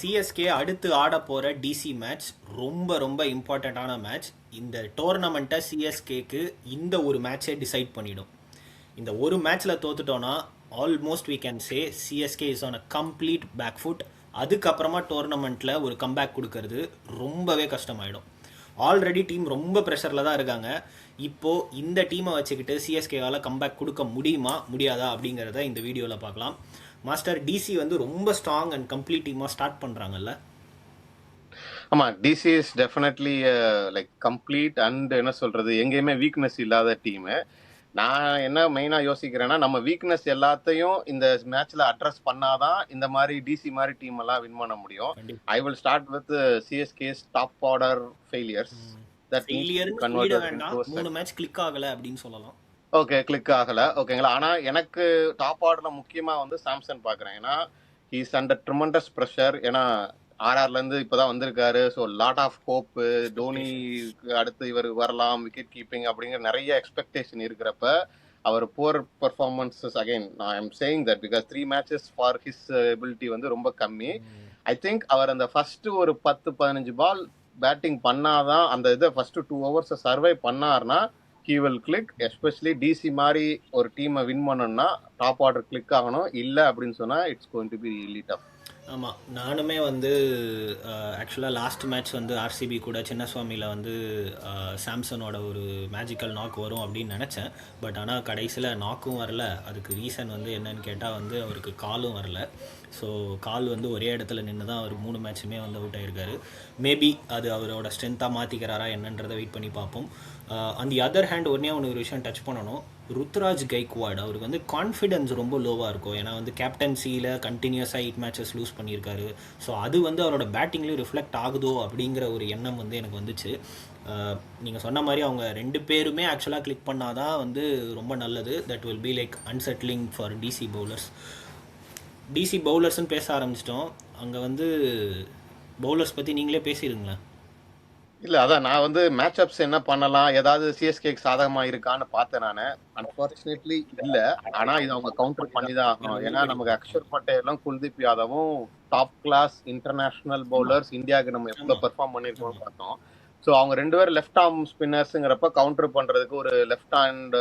CSK அடுத்து ஆட போகிற டிசி மேட்ச் ரொம்ப ரொம்ப இம்பார்ட்டண்ட்டான மேட்ச். இந்த டோர்னமெண்ட்டை சிஎஸ்கேக்கு இந்த ஒரு மேட்சே டிசைட் பண்ணிடும். இந்த ஒரு மேட்ச்சில் தோத்துட்டோன்னா almost we can say CSK is on a complete back foot. அதுக்கப்புறமா டோர்னமெண்ட்டில் ஒரு கம்பேக் கொடுக்கறது ரொம்பவே கஷ்டமாயிடும். ஆல்ரெடி டீம் ரொம்ப ப்ரெஷரில் தான் இருக்காங்க. இப்போது இந்த டீமை வச்சுக்கிட்டு சிஎஸ்கேவால் கம்பேக் கொடுக்க முடியுமா முடியாதா அப்படிங்கிறத இந்த வீடியோவில் பார்க்கலாம். மாஸ்டர், டிசி வந்து ரொம்ப ஸ்ட்ராங் அண்ட் கம்ப்ளீட் டீமாக ஸ்டார்ட் பண்ணுறாங்கல்ல? ஆமாம், DC is definitely like complete and என்ன சொல்கிறது, எங்கேயுமே வீக்னஸ் இல்லாத டீமு. நான் என்ன மெயினாக யோசிக்கிறேன்னா, நம்ம வீக்னஸ் எல்லாத்தையும் இந்த மேட்ச்சில் அட்ரஸ் பண்ணாதான் இந்த மாதிரி டிசி மாதிரி டீம் எல்லாம் வின் பண்ண முடியும். I will start with CSK's top order failures. மூணு மேட்ச் கிளிக் ஆகலை அப்படின்னு சொல்லலாம். ஓகே, கிளிக் ஆகலை, ஓகேங்களா. ஆனால் எனக்கு டாப் ஆர்டரில் முக்கியமாக வந்து சாம்சன் பார்க்குறேன். ஏன்னா ஹீஸ் அண்டர் ட்ரிமண்டஸ் ப்ரெஷர். ஏன்னா ஆர்ஆர்லேருந்து இப்போ தான் வந்திருக்காரு. ஸோ லாட் ஆஃப் ஹோப்பு, தோனிக்கு அடுத்து இவர் வரலாம், விக்கெட் கீப்பிங் அப்படிங்கிற நிறைய எக்ஸ்பெக்டேஷன் இருக்கிறப்ப அவர் புவர் பர்ஃபார்மன்ஸஸ் அகைன் நான் I'm saying that because 3 matches for his ability வந்து ரொம்ப கம்மி. ஐ திங்க் அவர் அந்த ஃபர்ஸ்ட் ஒரு 10-15 பால் பேட்டிங் பண்ணாதான் அந்த இதை ஃபர்ஸ்ட் 2 hours சர்வை பண்ணார்னா he will click. Especially DC மாதிரி ஒரு டீமை வின் பண்ணணும்னா டாப் ஆர்டர் கிளிக் ஆகணும். இல்லை அப்படின்னு சொன்னால் it's going to be really tough. ஆமாம், நானுமே வந்து ஆக்சுவலாக லாஸ்ட் மேட்ச் வந்து ஆர்சிபி கூட சின்னசுவாமியில் வந்து சாம்சனோட ஒரு மேஜிக்கல் நாக் வரும் அப்படின்னு நினச்சேன். பட் ஆனால் கடைசியில் நாக்கும் வரல. அதுக்கு ரீசன் வந்து என்னன்னு கேட்டால் வந்து அவருக்கு காலும் வரல. ஸோ கால் வந்து ஒரே இடத்துல நின்று தான் அவர் 3 மேட்சுமே வந்து அவுட் ஆகிருக்காரு. மேபி அது அவரோட ஸ்ட்ரென்த்தாக மாற்றிக்கிறாரா என்னன்றதை வெயிட் பண்ணி பார்ப்போம். ஆன் தி அதர் ஹேண்ட் ஒரு விஷயம் டச் பண்ணணும். ருத்ராஜ் கைக்வாட் அவருக்கு வந்து கான்ஃபிடென்ஸ் ரொம்ப லோவாக இருக்கும். ஏன்னா வந்து கேப்டன்சியில் கண்டினியூஸாக 8 matches லூஸ் பண்ணியிருக்காரு. ஸோ அது வந்து அவரோட பேட்டிங்லேயும் ரிஃப்ளெக்ட் ஆகுதோ அப்படிங்கிற ஒரு எண்ணம் வந்து எனக்கு வந்துச்சு. நீங்கள் சொன்ன மாதிரி அவங்க 2 பேருமே ஆக்சுவலாக கிளிக் பண்ணாதான் வந்து ரொம்ப நல்லது. That will be like unsettling for DC bowlers. DC பவுலர்ஸ்ன்னு பேச ஆரம்பிச்சிட்டோம். அங்கே வந்து பவுலர்ஸ் பற்றி நீங்களே பேசிடுங்களேன். இல்லை, அதான் நான் வந்து மேட்ச் அப்ஸ் என்ன பண்ணலாம், ஏதாவது சிஎஸ்கேக்கு சாதகமாக இருக்கான்னு பார்த்தேன். நான் அன்ஃபார்ச்சுனேட்லி இல்லை. ஆனால் இது அவங்க கவுண்டர் பண்ணி தான் ஆகணும். ஏன்னா நமக்கு அக்ஷர் பட்டேலும் குல்தீப் யாதவும் டாப் கிளாஸ் இன்டர்நேஷ்னல் பவுலர்ஸ். இந்தியாவுக்கு நம்ம எப்போ பெர்ஃபார்ம் பண்ணியிருக்கோம்னு பார்த்தோம். ஸோ அவங்க 2 பேரும் லெஃப்ட் ஆர்ம் ஸ்பின்னர்ஸுங்கிறப்ப கவுண்டர் பண்ணுறதுக்கு ஒரு லெஃப்ட் ஹேண்ட்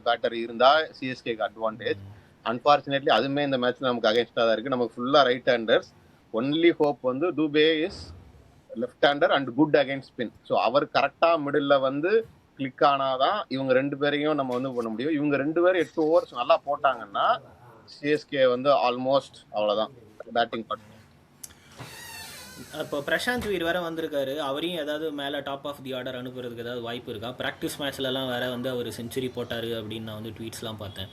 பேட்டர் இருந்தால் சிஎஸ்கேக்கு அட்வான்டேஜ். அன்ஃபார்ச்சுனேட்லி அதுவுமே இந்த மேட்ச்சில் நமக்கு அகேன்ஸ்டாக தான் இருக்குது. நமக்கு ஃபுல்லாக ரைட் ஹேண்டர்ஸ். ஒன்லி ஹோப் வந்து Dube is left hander and good against spin. So அவர் கரெக்டாக மிடில் வந்து கிளிக் ஆனாதான் இவங்க 2 பேரையும் நம்ம வந்து பண்ண முடியும். இவங்க 2 பேரும் 8 overs நல்லா போட்டாங்கன்னா சிஎஸ்கே வந்து ஆல்மோஸ்ட் அவ்வளோதான் பேட்டிங் பண்ணணும். இப்போ பிரசாந்த் வீர் வேறு வந்திருக்காரு. அவரையும் ஏதாவது மேலே டாப் ஆஃப் தி ஆர்டர் அனுப்புறதுக்கு ஏதாவது வாய்ப்பு இருக்கா? ப்ராக்டிஸ் மேட்ச்லலாம் வேறு வந்து அவர் செஞ்சுரி போட்டார் அப்படின்னு நான் வந்து ட்வீட்ஸ்லாம் பார்த்தேன்.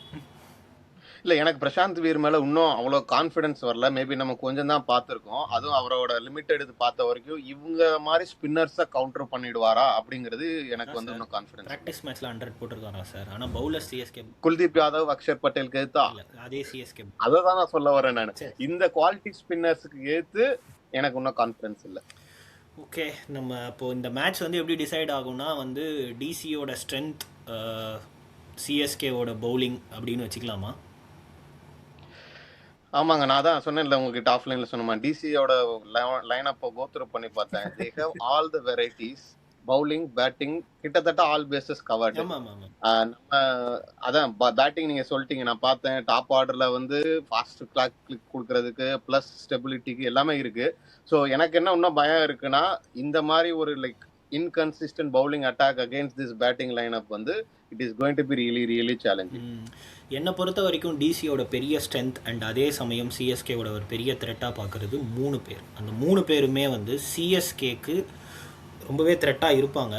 இல்லை, எனக்கு பிரசாந்த் வீர் மேலே இன்னும் அவ்வளோ கான்ஃபிடன்ஸ் வரல. மேபி நம்ம கொஞ்சம் தான் பார்த்துருக்கோம். அதுவும் அவரோட லிமிட் எடுத்து பார்த்த வரைக்கும் இவங்க மாதிரி ஸ்பின்னர்ஸை கவுண்டர் பண்ணிடுவாரா அப்படிங்கிறது எனக்கு வந்து இன்னும் கான்ஃபிடன்ஸ். ப்ராக்டிஸ் மேட்ச்சில் 100 போட்டிருக்காரா சார்? ஆனால் பவுலர் சிஎஸ்கே குல்தீப் யாதவ், அக்ஷர் பட்டேலுக்கு ஏற்றா அதே சிஎஸ்கே. அதை தான் நான் சொல்ல வரேன். நான் இந்த குவாலிட்டி ஸ்பின்னர்ஸுக்கு ஏற்று எனக்கு இன்னும் கான்ஃபிடன்ஸ் இல்லை. ஓகே, நம்ம அப்போது இந்த மேட்ச் வந்து எப்படி டிசைட் ஆகும்னா வந்து டிசியோட ஸ்ட்ரென்த், சிஎஸ்கேவோட பவுலிங் அப்படின்னு வச்சுக்கலாமா? ஆமாங்க, நான் தான் சொன்னேன்ல உங்ககிட்ட ஆஃப்லைனில் சொன்னோமா, டிசியோட லைன் அப்போ கோத்ரூ பண்ணி பார்த்தேன். They have all the varieties, bowling, batting, கிட்டத்தட்ட ஆல் பேசஸ் கவர்டு. நம்ம அதான் பேட்டிங் நீங்கள் சொல்லிட்டீங்க. நான் பார்த்தேன் டாப் ஆர்டரில் வந்து ஃபாஸ்ட் கிளிக் கொடுக்கறதுக்கு ப்ளஸ் ஸ்டெபிலிட்டிக்கு எல்லாமே இருக்குது. ஸோ எனக்கு என்ன இன்னும் பயம் இருக்குன்னா, இந்த மாதிரி ஒரு like inconsistent bowling attack against this batting line up வந்து it is going to be really challenging. என்னை பொறுத்த வரைக்கும் டிசியோட பெரிய ஸ்ட்ரென்த் அண்ட் அதே சமயம் சிஎஸ்கேவோட ஒரு பெரிய த்ரெட்டாக பார்க்குறது 3 பேர். அந்த 3 பேருமே வந்து சிஎஸ்கேக்கு ரொம்பவே த்ரெட்டாக இருப்பாங்க.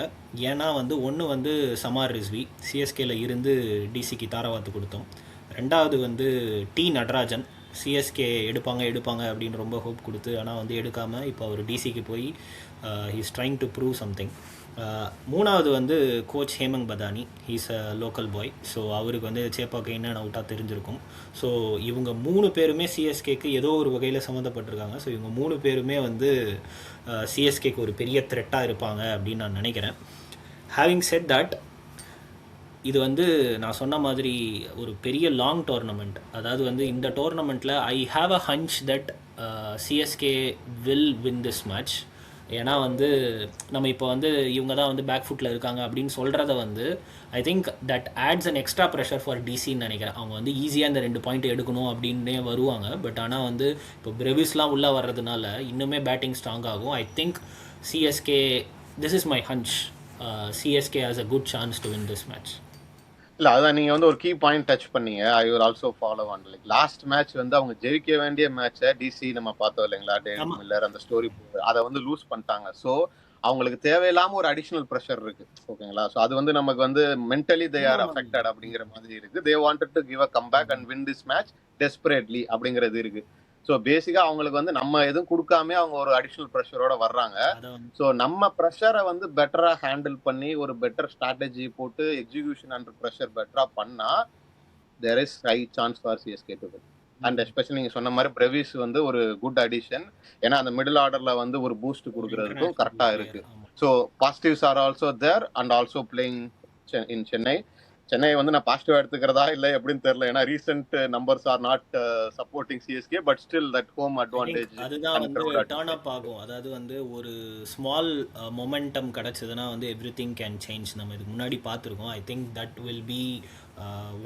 ஏன்னா வந்து ஒன்று வந்து சமார் ரிஸ்வி சிஎஸ்கேல இருந்து டிசிக்கு தாராவாத்து கொடுத்தோம். 2வது வந்து டி நடராஜன், சிஎஸ்கே எடுப்பாங்க அப்படின்னு ரொம்ப ஹோப் கொடுத்து ஆனால் வந்து எடுக்காமல் இப்போ அவர் டிசிக்கு போய் he's trying to prove something. 3வது வந்து coach Hemang Badani, he's a local boy. So அவருக்கு வந்து சேப்பாக்கு என்னென்ன அவுட்டாக தெரிஞ்சிருக்கும். ஸோ இவங்க 3 பேருமே சிஎஸ்கேக்கு ஏதோ ஒரு வகையில் சம்மந்தப்பட்டிருக்காங்க. ஸோ இவங்க 3 பேருமே வந்து சிஎஸ்கேக்கு ஒரு பெரிய த்ரெட்டாக இருப்பாங்க அப்படின்னு நான் நினைக்கிறேன். ஹேவிங் செட் தட், இது வந்து நான் சொன்ன மாதிரி ஒரு பெரிய லாங் டோர்னமெண்ட். அதாவது வந்து இந்த டோர்னமெண்ட்டில் I have a hunch that CSK will win this match. ஏன்னா வந்து நம்ம இப்போ வந்து இவங்க தான் வந்து பேக் ஃபுட்டில் இருக்காங்க அப்படின்னு சொல்கிறத வந்து I think that adds an extra pressure for டிசின்னு நினைக்கிறேன். அவங்க வந்து ஈஸியாக இந்த 2 பாயிண்ட் எடுக்கணும் அப்படின்னே வருவாங்க. பட் ஆனால் வந்து இப்போ பிரவிஸ்லாம் உள்ளே வர்றதுனால இன்னுமே பேட்டிங் ஸ்ட்ராங் ஆகும். I think CSK, this is my hunch, CSK has a good chance to win this match. இல்ல அதான் நீங்க வந்து ஒரு கீ பாயிண்ட் டச் பண்ணீங்க. I will also follow on. Like last match வந்து அவங்க ஜெயிக்க வேண்டிய மேட்சை டிசி நம்ம பார்த்தோம் இல்லைங்களா, டேவிட் மில்லர் அந்த ஸ்டோரி அதை வந்து லூஸ் பண்ணிட்டாங்க. ஸோ அவங்களுக்கு தேவையில்லாம ஒரு அடிஷனல் ப்ரெஷர் இருக்கு. ஓகேங்களா, ஸோ அது வந்து நமக்கு வந்து மென்டலி தே ஆர் அஃபெக்டட் அப்படிங்கிற மாதிரி இருக்கு. They wanted to give a comeback and win this match desperately அப்படிங்கிறது இருக்கு. ஸோ பேசிக்காக அவங்களுக்கு வந்து நம்ம எதுவும் கொடுக்காம அவங்க ஒரு அடிஷ்னல் ப்ரெஷரோட வர்றாங்க. ஸோ நம்ம ப்ரெஷரை வந்து பெட்டராக ஹேண்டில் பண்ணி ஒரு பெட்டர் ஸ்ட்ராட்டஜி போட்டு எக்ஸிகியூஷன் அண்டர் ப்ரெஷர் பெட்டராக பண்ணால் there is high chance for CSK to win. And especially நீங்கள் சொன்ன மாதிரி பிரவிஸ் வந்து ஒரு குட் அடிஷன். ஏன்னா அந்த மிடில் ஆர்டரில் வந்து ஒரு பூஸ்ட் கொடுக்கறதுக்கும் கரெக்டாக இருக்கு. So positives are also there and also playing in Chennai. Chennai வந்து நான் பாசிட்டிவா எடுத்துக்கிறதா இல்லை எப்படின்னு தெரியல. ஏன்னா recent numbers are not supporting CSK, but still that home advantage அதுதான் வந்து டர்ன் அப் ஆகும். அதாவது வந்து ஒரு ஸ்மால் மொமெண்டம் கிடைச்சதுன்னா வந்து எவ்ரி திங் கேன் சேஞ்ச். நம்ம இதுக்கு முன்னாடி பார்த்துருக்கோம். ஐ think that will B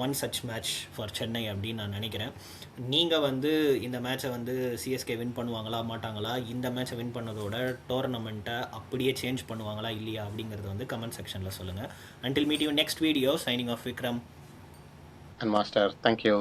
one such match for Chennai அப்படின்னு நான் நினைக்கிறேன். நீங்கள் வந்து இந்த மேட்சை வந்து சிஎஸ்கே வின் பண்ணுவாங்களா மாட்டாங்களா, இந்த மேட்சை வின் பண்ணதோட டோர்னமெண்ட்டை அப்படியே சேஞ்ச் பண்ணுவாங்களா இல்லையா அப்படிங்கிறத வந்து கமெண்ட் செக்ஷனில் சொல்லுங்கள். Until meet you next video, signing off Vikram and Master. Thank you.